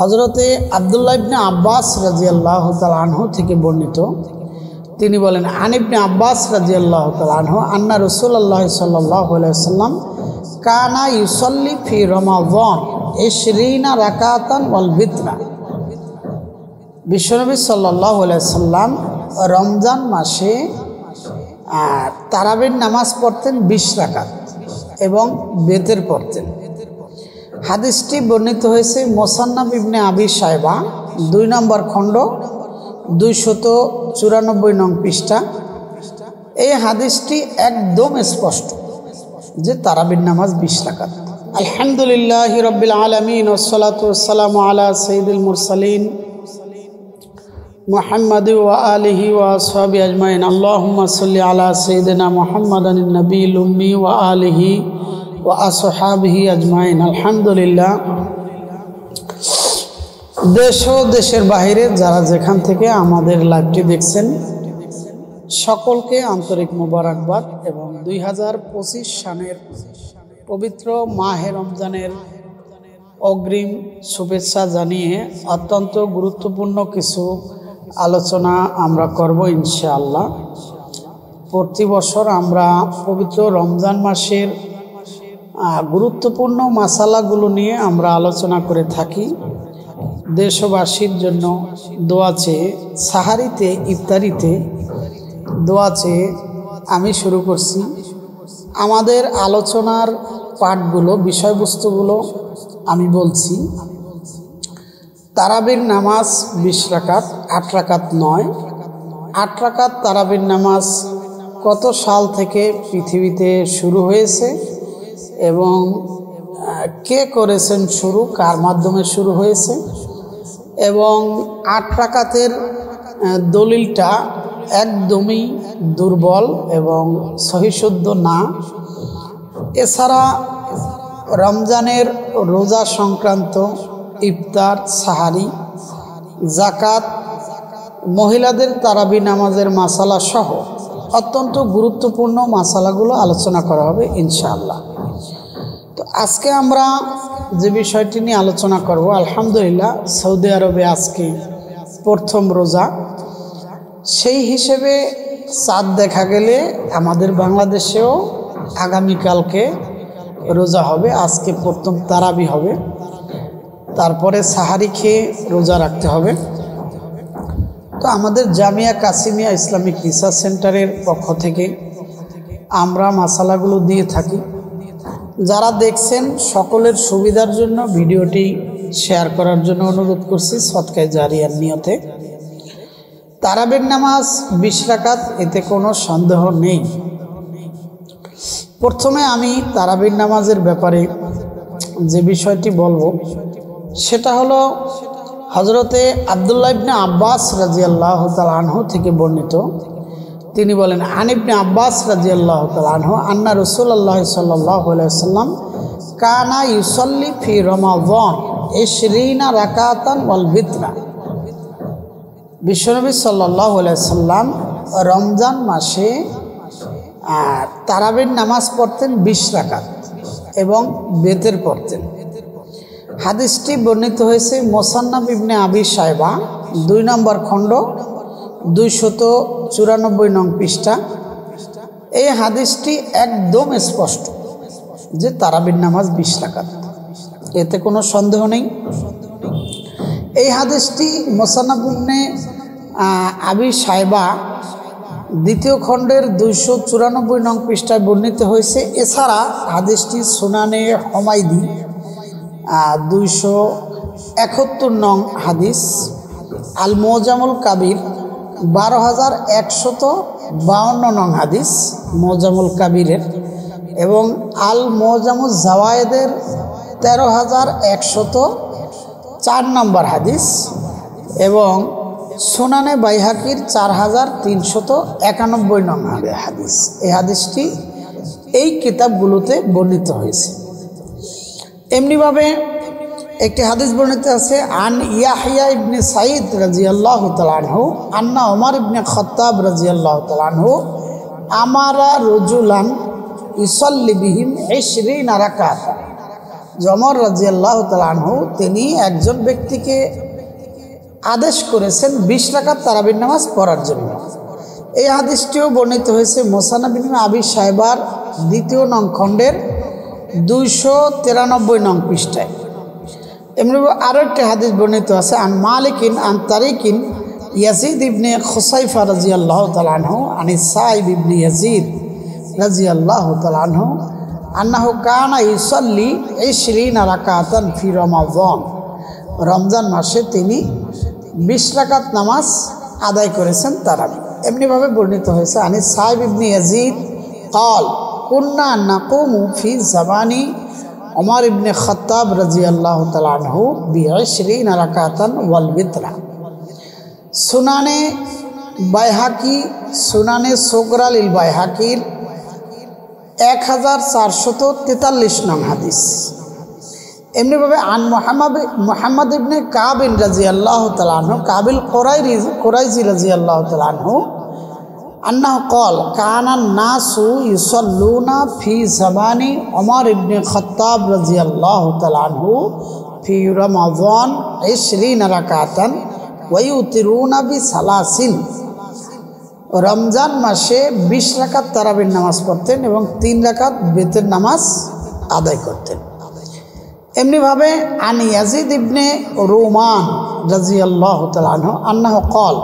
হযরতে আব্দুল্লাহ ইবনে আব্বাস রাদিয়াল্লাহু তাআলা আনহু থেকে বর্ণিত, তিনি বলেন, আন ইবনে আব্বাস রাদিয়াল্লাহু তাআলা আনহু আন্না রাসূলুল্লাহ সাল্লাল্লাহু আলাইহি ওয়াসাল্লাম কানা ইউসাল্লি ফি রমাদান 20 রাকাতান ওয়াল বিতরা। বিশ্বনবী সাল্লাল্লাহু আলাইহি ওয়াসাল্লাম রমজান মাসে তারাবির নামাজ পড়তেন 20 রাকাত এবং বেতের পড়তেন। হাদিসটি বর্ণিত হয়েছে মুসান্নাফ ইবনে আবি শায়বা 2 নম্বর খণ্ড 294 নং পৃষ্ঠা। এই হাদিসটি একদম স্পষ্ট যে তারাবির নামাজ 20 রাকাত। আলহামদুলিল্লাহি রাব্বিল আলামিন ওয়াসসালাতু ওয়াসসালামু আলা সাইয়্যিদিল মুরসালিন মুহাম্মাদ ওয়া আলিহি ওয়া আসহাবিহি আজমাইন। আল্লাহুম্মা সাল্লি আলা সাইয়্যিদিনা মুহাম্মাদানিন নাবিয়্যিল উম্মি ওয়া আলিহি ওয়া আসহাবিহি আজমাইন। আলহামদুলিল্লাহ। দেশ ও দেশের বাইরে যারা যেখান থেকে আমাদের লাইভটি দেখছেন সকলকে আন্তরিক মোবারকবাদ এবং 2025 সালের পবিত্র মাহে রমজানের অগ্রিম শুভেচ্ছা জানিয়ে অত্যন্ত গুরুত্বপূর্ণ কিছু আলোচনা আমরা করব ইনশাআল্লাহ। প্রতি বছর আমরা পবিত্র রমজান মাসের গুরুত্বপূর্ণ মাসালাগুলো নিয়ে আমরা আলোচনা করে থাকি। দেশবাসীর জন্য দোয়া চেয়ে, সাহারিতে ইফতারিতে দোয়া চেয়ে আমি শুরু করছি। আমাদের আলোচনার পাঠগুলো, বিষয়বস্তুগুলো আমি বলছি। তারাবির নামাজ 20 রাকাত, 8 রাকাত নয়। 8 রাকাত তারাবির নামাজ কত সাল থেকে পৃথিবীতে শুরু হয়েছে এবং কে করেছেন শুরু, কার মাধ্যমে শুরু হয়েছে, এবং 8 রাকাতের দলিলটা একদমই দুর্বল এবং সহিশুদ্ধ না। এছাড়া রমজানের রোজা সংক্রান্ত ইফতার, সাহারি, জাকাত, মহিলাদের তারাবি নামাজের মাসালা সহ অত্যন্ত গুরুত্বপূর্ণ মাসালাগুলো আলোচনা করা হবে ইনশাআল্লাহ। তো আজকে আমরা যে বিষয়টি নিয়ে আলোচনা করব, আলহামদুলিল্লাহ সৌদি আরবে আজকে প্রথম রোজা। সেই হিসেবে চাঁদ দেখা গেলে আমাদের বাংলাদেশেও আগামীকালকে রোজা হবে। আজকে প্রথম তারাবি হবে, তারপরে সাহারি খেয়ে রোজা রাখতে হবে। তো আমাদের জামিয়া কাসিমিয়া ইসলামিক রিসার্চ সেন্টারের পক্ষ থেকে আমরা মাসালাগুলো দিয়ে থাকি। যারা দেখছেন সকলের সুবিধার জন্য ভিডিওটি শেয়ার করার জন্য অনুরোধ করছি সদকায়ে জারিয়ার নিয়তে। তারাবির নামাজ 20 রাকাত, এতে কোনো সন্দেহ নেই। প্রথমে আমি তারাবির নামাজের ব্যাপারে যে বিষয়টি বলবো সেটা হলো হযরতে আব্দুল্লাহ ইবনে আব্বাস রাদিয়াল্লাহু তাআলা আনহু থেকে বর্ণিত, তিনি বলেন, আন ইবনে আব্বাস রাদিয়াল্লাহু তাআলা আনহু আন্না রাসূলুল্লাহ সাল্লাল্লাহু আলাইহি ওয়াসাল্লাম কানা ইউসাল্লি ফি রমাদান 20 রাকাতান ওয়াল বিতরা। বিশ্বনবী সাল্লাল্লাহু আলাইহি ওয়াসাল্লাম রমজান মাসে তারাবির নামাজ পড়তেন 20 রাকাত এবং বেতের পড়তেন। হাদিসটি বর্ণিত হয়েছে মুসান্নাফ ইবনে আবি শায়বা 2 নম্বর খণ্ড 294 নং পৃষ্ঠা। এই হাদিসটি একদম স্পষ্ট যে তারাবির নামাজ 20 রাকাত, এতে কোনো সন্দেহ নেই। এই হাদিসটি মুসান্নাফ ইবনে আবি শায়বা 2য় খণ্ডের 294 নং পৃষ্ঠায় বর্ণিত হয়েছে। এছাড়া হাদিসটি সুনানে হুমায়দি 271 নং হাদিস, আল মুজামুল কাবির 12152 নং হাদিস মুজামুল কাবিরের, এবং আল মুজামুল জাওয়ায়েদের 13104 নম্বর হাদিস, এবং সুনানে বাইহাকির 4391 নং হাদিস। এই হাদিসটি এই কিতাবগুলোতে বর্ণিত হয়েছে। এমনিভাবে একটি হাদিস বর্ণিত আছে, আন ইয়াহইয়া ইবনে সাঈদ রাদিয়াল্লাহু তাআলা আনহু আন্না ওমর ইবনে খাত্তাব রাদিয়াল্লাহু তাআলা আনহু আমারা রাজুলান ইসাল্লি বিহিম 20 রাকাত। ওমর রাদিয়াল্লাহু তাআলা আনহু তিনি একজন ব্যক্তিকে আদেশ করেছেন 20 রাকাত তারাবির নামাজ পড়ার জন্য। এই হাদিসটিও বর্ণিত হয়েছে মুসান্নাফ ইবনে আবি শায়বার 2 নং খণ্ডের 293 নং পৃষ্ঠায়। এমনি আরও একটি হাদিস বর্ণিত আছে আন মালিকিন আন তারিকিন ইয়াজিদ ইবনে খুসাইফা রাদিয়াল্লাহু তাআলা আনহু আনি সাইব ইবনে ইয়াজিদ রাদিয়াল্লাহু তাআলা আনহু আন্নাহু কানা ইউসাল্লি 20 রাকাতান ফি রমাদান। রমজান মাসে তিনি 20 রাকাত নামাজ আদায় করেছেন তারাবি। এমনিভাবে বর্ণিত হয়েছে আনি সাইব ইবনে ইয়াজিদ قال كنا نقوم في زمان عمر بن الخطاب رضي الله تعالى عنه ب20 রাকাতান ওয়াল বিতরা। সুনানে বাইহাকি সুনানে সুগরা লিল বাইহাকির 1443 নং হাদিস। এমনিভাবে আন মুহাম্মদ ইবনে কাব রাদিয়াল্লাহু তাআলা আনহু কাবিল কুরাইজি রাদিয়াল্লাহু তাআলা আনহু আন্নাহু قال كان الناس يصلون في زمان عمر بن الخطاب رضي الله تعالى عنه في رمضان 20 রাকাতান ওয়ায়ুতিরুনা বিসালাসিন। রমজান মাসে 20 রাকাত তারাবির নামাজ পড়তেন এবং 3 রাকাত বেতের নামাজ আদায় করতেন। এমনিভাবে আন ইয়াজিদ ইবনে রুমান রাদিয়াল্লাহু তাআলা আনহু আন্নাহু قال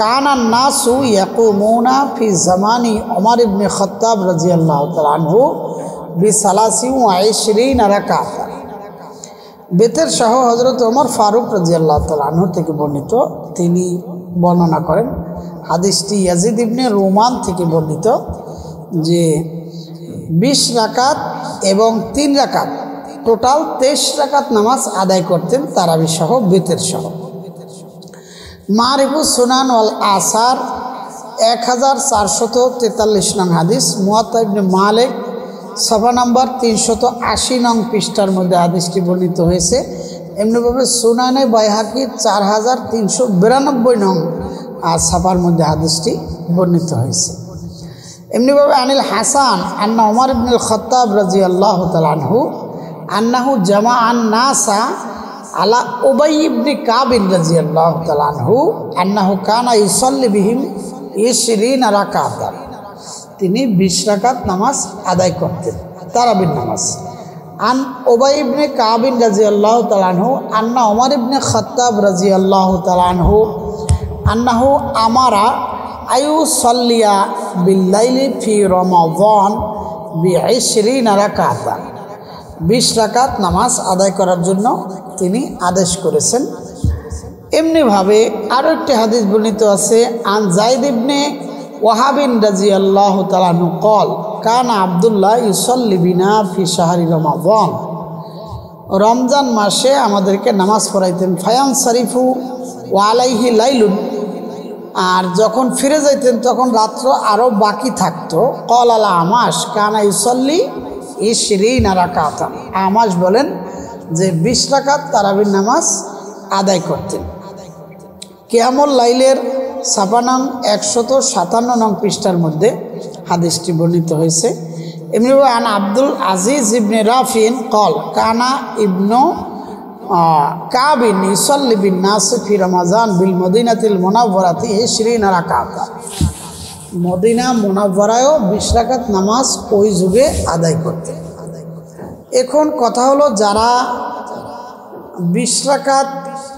كان الناس يقومون في زمان عمر بن الخطاب رضي الله تعالى عنه ب23 রাকাত। বেতের সহ হযরত ওমর ফারুক রাদিয়াল্লাহু তাআলা আনহু থেকে বর্ণিত, তিনি বর্ণনা করেন হাদিসটি ইয়াজিদ ইবনে রুমান থেকে বর্ণিত যে 20 রাকাত এবং 3 রাকাত টোটাল 23 রাকাত নামাজ আদায় করতেন তারাবি সহ বেতের সহ। মারিফুস সুনান ওয়াল আসার 1443 নং হাদিস। মুয়াত্তা ইবনে মালিক সফা নাম্বার 380 নং পৃষ্ঠার মধ্যে হাদিসটি বর্ণিত হয়েছে। এমনিভাবে সুনানে বাইহাকির 4392 নং সাফার মধ্যে হাদিসটি বর্ণিত হয়েছে। এমনিভাবে আনিল হাসান আন্না ওমর ইবনুল খাত্তাব রাদিয়াল্লাহু তাআলা আনহু আন্নাহু জামাআন নাসা আলা উবাই ইবনে কাব রাদিয়াল্লাহু তাআলা আনহু আন্নাহু কানা ইউসাল্লি বিহিম 20 রাকাতান। তিনি 20 রাকাত নামাজ আদায় করতেন তারাবির নামাজ। আন উবাই ইবনে কাব রাদিয়াল্লাহু তাআলা আনহু আন্না ওমর ইবনে খাত্তাব রাদিয়াল্লাহু তাআলা আনহু আন্নাহু আমারা আয়ুসাল্লিয়া বিল্লাইলি ফি রমাদান ব20 রাকাতান। 20 রাকাত নামাজ আদায় করার জন্য তিনি আদেশ করেছেন। এমনিভাবে আরও একটি হাদিস বর্ণিত আছে আন যায়েদ ইবনে ওয়াহাব রাদিয়াল্লাহু তাআলা আনহু قال কানা আব্দুল্লাহ ইউসাল্লি বিনা ফি শাহরি রমাদান। রমজান মাসে আমাদেরকে নামাজ পড়াইতেন ফায়ান শরীফু ওয়া আলাইহি লাইলুন, আর যখন ফিরে যাইতেন তখন রাত্র আরও বাকি থাকতো। কল আলা আমাস কানা ইউসাল্লি 20 রাকাতান। আমাস বলেন যে 20 রাকাত তারাবির নামাজ আদায় করতেন। কিয়ামুল লাইলের সাফা নং 157 নং পৃষ্ঠার মধ্যে হাদিসটি বর্ণিত হয়েছে। এমনিভাবে আন আব্দুল আজিজ ইবনে রাফিন কল কানা ইবনু কাবিন ইউসাল্লি বিন নাস ফি রমাজান বিল মদিনাতিল মুনাওয়ারাতি 20 রাকাতান। মদিনা মুনাওয়ারায়ও 20 রাকাত নামাজ ওই যুগে আদায় করতেন। এখন কথা হলো যারা 20 রাকাত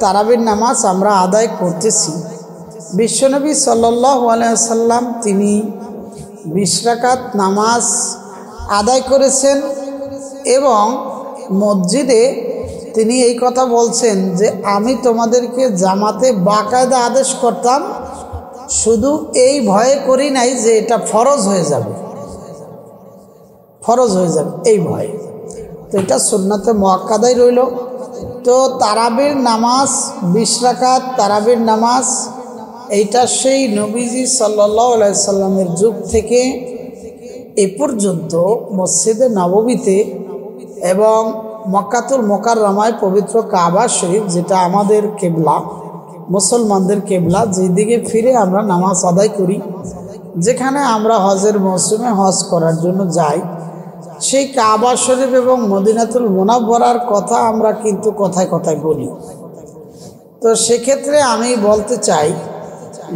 তারাবির নামাজ আমরা আদায় করতেছি, বিশ্বনবী সাল্লাল্লাহু আলাইহি ওয়াসাল্লাম তিনি 20 রাকাত নামাজ আদায় করেছেন এবং মসজিদে তিনি এই কথা বলছেন যে আমি তোমাদেরকে জামাতে বাকায়দা আদেশ করতাম, শুধু এই ভয়ে করি নাই যে এটা ফরজ হয়ে যাবে, এই ভয়ে। তো এটা সুন্নাতে মুআক্কাদাই রইল। তো তারাবির নামাজ 20 রাকাত তারাবির নামাজ এইটা সেই নবীজি সাল্লাল্লাহু আলাইহি সাল্লামের যুগ থেকে এ পর্যন্ত মসজিদে নববীতে এবং মক্কাতুল মুকাররমায় পবিত্র কাবা শরীফ, যেটা আমাদের কেবলা, মুসলমানদের কেবলা, যেদিকে ফিরে আমরা নামাজ আদায় করি, যেখানে আমরা হজের মৌসুমে হজ করার জন্য যাই, সেই কাবা শরীফ এবং মদিনাতুল মুনাওয়ারার কথা আমরা কিন্তু কথায় কথায় বলি। তো সেক্ষেত্রে আমি বলতে চাই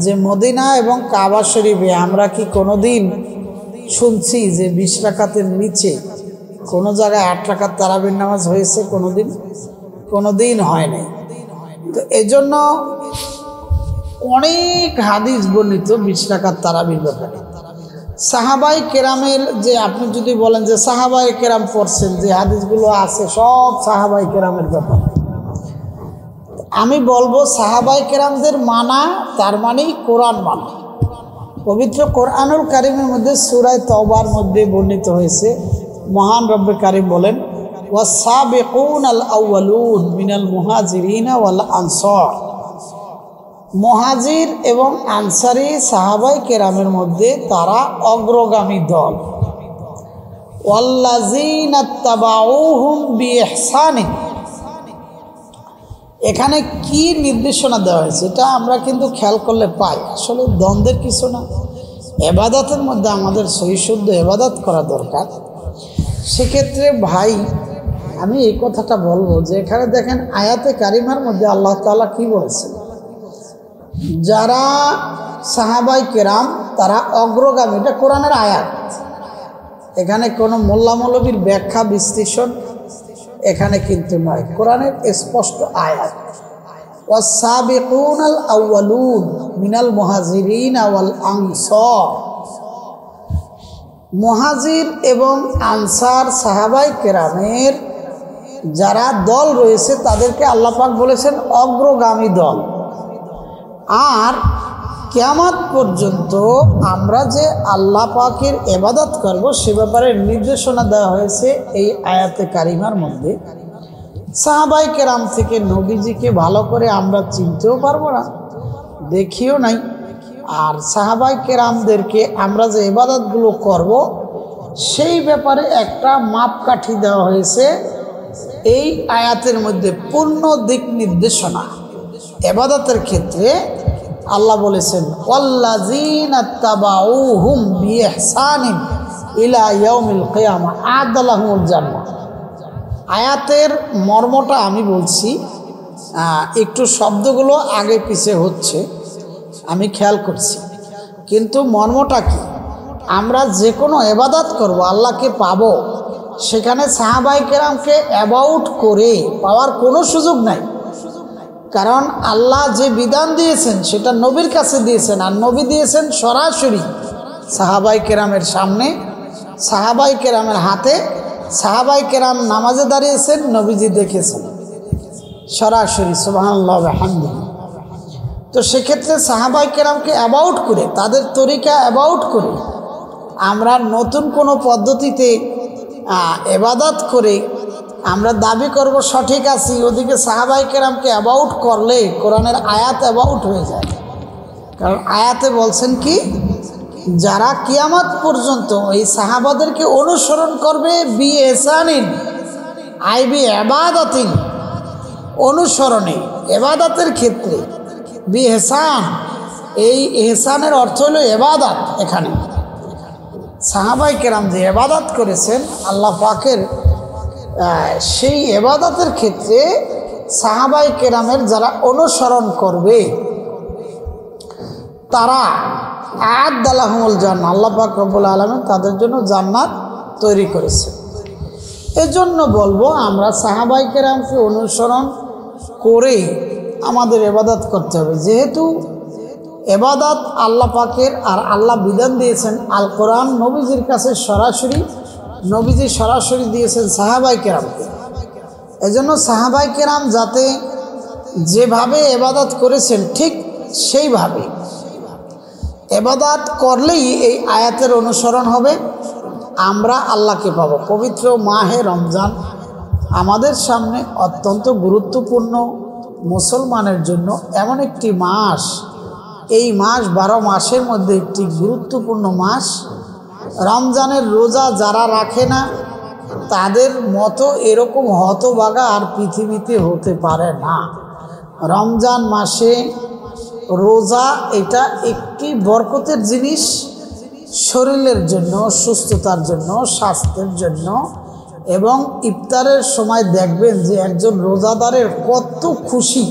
যে মদিনা এবং কাবা শরীফে আমরা কি কোনোদিন শুনছি যে 20 রাকাতের নিচে কোনো জায়গায় 8 রাকাত তারাবির নামাজ হয়েছে? কোনোদিন হয় নাই। তো এজন্য অনেক হাদিস বর্ণিত 20 রাকাত তারাবির ব্যাপারে। সাহাবাই কেরামের যে আপনি যদি বলেন যে সাহাবাই কেরাম পড়ছেন, যে হাদিসগুলো আছে সব সাহাবাই কেরামের ব্যাপারে, আমি বলবো সাহাবাই কেরামদের মানা তার মানেই কোরআন মানা। পবিত্র কোরআনুল কারিমের মধ্যে সূরা তাওবার মধ্যে বর্ণিত হয়েছে, মহান রব্বে কারিম বলেন ওয়াস-সাবিকুনাল আউয়ালুন মিনাল মুহাজিরিনা ওয়াল আনসার। মুহাজির এবং আনসারি সাহাবাই কেরামের মধ্যে তারা অগ্রগামী দল। ওয়াল্লাযিনা তাবাউহুম বিইহসানিন, এখানে কি নির্দেশনা দেওয়া হয়েছে এটা আমরা কিন্তু খেয়াল করলে পাই। আসলে দ্বন্দ্বের কিছু না, ইবাদতের মধ্যে আমাদের সহিশুদ্ধ ইবাদত করা দরকার। সেক্ষেত্রে ভাই আমি এই কথাটা বলবো যে এখানে দেখেন আয়াতে কারিমার মধ্যে আল্লাহ তাআলা কি বলেছেন, যারা সাহাবাই কেরাম তারা অগ্রগামী। এটা কোরআনের আয়াত, এখানে কোনো মোল্লা মৌলবীর ব্যাখ্যা বিশ্লেষণ এখানে কিন্তু নয়, কোরআনের স্পষ্ট আয়াত। ওয়াস-সাবিকুনাল আউয়ালুন মিনাল মুহাজিরিনা ওয়াল আনসার। মুহাজির এবং আনসার সাহাবাই কেরামের যারা দল রয়েছে তাদেরকে আল্লাহ পাক বলেছেন অগ্রগামী দল। আর কিয়ামত পর্যন্ত আমরা যে আল্লাহ পাকের ইবাদত করব সে ব্যাপারে নির্দেশনা দেওয়া হয়েছে এই আয়াতে কারিমার মধ্যে। সাহাবাই কেরাম থেকে নবীজিকে ভালো করে আমরা চিনতেও পারবো না, দেখিও নাই। আর সাহাবাই কেরামদেরকে আমরা যে ইবাদতগুলো করব সেই ব্যাপারে একটা মাপকাঠি দেওয়া হয়েছে এই আয়াতের মধ্যে, পূর্ণ দিক নির্দেশনা। ইবাদতের ক্ষেত্রে আল্লাহ বলেছেন ওয়াল্লাযিনা তাবাউহুম বিইহসানিন ইলা ইয়াউমিল কিয়ামা আ'আদ্দা লাহুমুল জান্নাহ। আয়াতের মর্মটা আমি বলছি, একটু শব্দগুলো আগে পিছে হচ্ছে আমি খেয়াল করছি, কিন্তু মর্মটা কি, আমরা যে কোনো ইবাদত করব আল্লাহকে পাবো, সেখানে সাহাবাই কেরামকে অ্যাবাউট করে পাওয়ার কোনো সুযোগ নাই। কারণ আল্লাহ যে বিধান দিয়েছেন সেটা নবীর কাছে দিয়েছেন, আর নবী দিয়েছেন সরাসরি সাহাবাই কেরামের সামনে, সাহাবাই কেরামের হাতে। সাহাবাই কেরাম নামাজে দাঁড়িয়েছেন, নবীজি দেখেছেন সরাসরি, সুবহানাল্লাহ ওয়া বিহামদিহি। তো সেক্ষেত্রে সাহাবাই কেরামকে অ্যাবাউট করে, তাদের তরিকা অ্যাবাউট করে আমরা নতুন কোনো পদ্ধতিতে ইবাদত করে আমরা দাবি করব সঠিক আছি, ওদিকে সাহাবাই কেরামকে অ্যাবাউট করলে কোরআনের আয়াত অ্যাবাউট হয়ে যায়। কারণ আয়াতে বলছেন কি, যারা কিয়ামত পর্যন্ত এই সাহাবাদেরকে অনুসরণ করবে বিইহসানিন আই বিইবাদাতিন, অনুসরণে ইবাদতের ক্ষেত্রে। বিইহসান, এই ইহসানের অর্থ হলো ইবাদত। এখানে সাহাবাই কেরাম যে ইবাদত করেছেন আল্লাহ পাকের, সেই ইবাদতের ক্ষেত্রে সাহাবাই কেরামের যারা অনুসরণ করবে তারা আ'আদ্দা লাহুমুল জান্নাহ, আল্লাহ পাক রব্বুল আলামিন তাদের জন্য জান্নাত তৈরি করেছে। এজন্য বলবো আমরা সাহাবাই কেরামকে অনুসরণ করে আমাদের ইবাদত করতে হবে। যেহেতু ইবাদত আল্লাহ পাকের, আর আল্লাহ বিধান দিয়েছেন আল কোরআন নবীজির কাছে সরাসরি, নবীজি সরাসরি দিয়েছেন সাহাবাই কেরামকে। এজন্য সাহাবাই কেরাম যাতে যেভাবে ইবাদত করেছেন ঠিক সেইভাবে ইবাদত করলেই এই আয়াতের অনুসরণ হবে, আমরা আল্লাহকে পাবো। পবিত্র মাহে রমজান আমাদের সামনে অত্যন্ত গুরুত্বপূর্ণ, মুসলমানের জন্য এমন একটি মাস। এই মাস 12 মাসের মধ্যে একটি গুরুত্বপূর্ণ মাস। রমজানের রোজা যারা রাখে না তাদের মতো এরকম হতভাগা আর পৃথিবীতে হতে পারে না। রমজান মাসে রোজা এটা একটি বরকতের জিনিস, শরীরের জন্য, সুস্থতার জন্য, স্বাস্থ্যের জন্য। এবং ইফতারের সময় দেখবেন যে একজন রোজাদারের কত খুশি,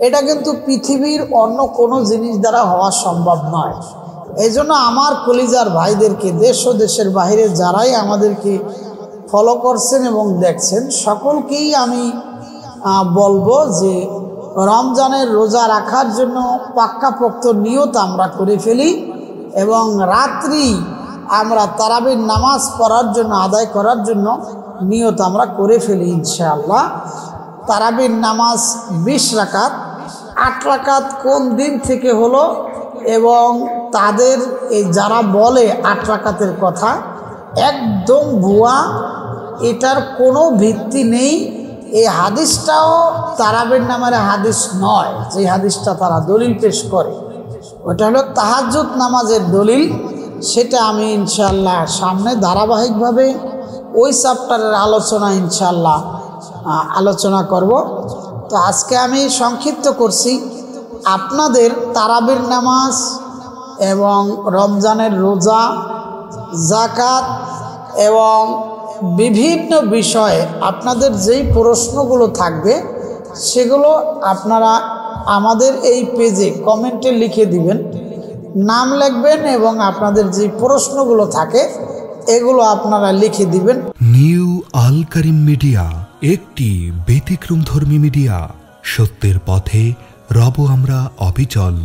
এটা কিন্তু পৃথিবীর অন্য কোনো জিনিস দ্বারা হওয়া সম্ভব নয়। এই জন্য আমার কলিজার ভাইদেরকে, দেশ ও দেশের বাইরে যারাই আমাদেরকে ফলো করছেন এবং দেখছেন, সকলকেই আমি বলবো যে রমজানের রোজা রাখার জন্য পাক্কাপোক্ত নিয়ত আমরা করে ফেলি এবং রাত্রি আমরা তারাবির নামাজ পড়ার জন্য, আদায় করার জন্য নিয়ত আমরা করে ফেলি ইনশাআল্লাহ। তারাবির নামাজ 20 রাকাত, 8 রাকাত কোন দিন থেকে হলো, এবং তাদের এই যারা বলে 8 রাকাতের কথা একদম ভুয়া, এটার কোনো ভিত্তি নেই। এই হাদিসটাও তারাবির নামের হাদিস নয়। যে হাদিসটা তারা দলিল পেশ করে ওটা হলো তাহাজ্জুদ নামাজের দলিল। সেটা আমি ইনশাআল্লাহ সামনে ধারাবাহিকভাবে ওই চ্যাপ্টারের আলোচনা ইনশাআল্লাহ আলোচনা করব। তো আজকে আমি সংক্ষিপ্ত করছি আপনাদের তারাবির নামাজ এবং রমজানের রোজা, যাকাত এবং বিভিন্ন বিষয়ে আপনাদের যেই প্রশ্নগুলো থাকবে সেগুলো আপনারা আমাদের এই পেজে কমেন্টে লিখে দিবেন, নাম লিখবেন এবং আপনাদের যে প্রশ্নগুলো থাকে এগুলো আপনারা লিখে দিবেন। নিউ আল কারিম মিডিয়া একটি ব্যতিক্রমধর্মী মিডিয়া। সত্যের পথে রব আমরা অবিচল।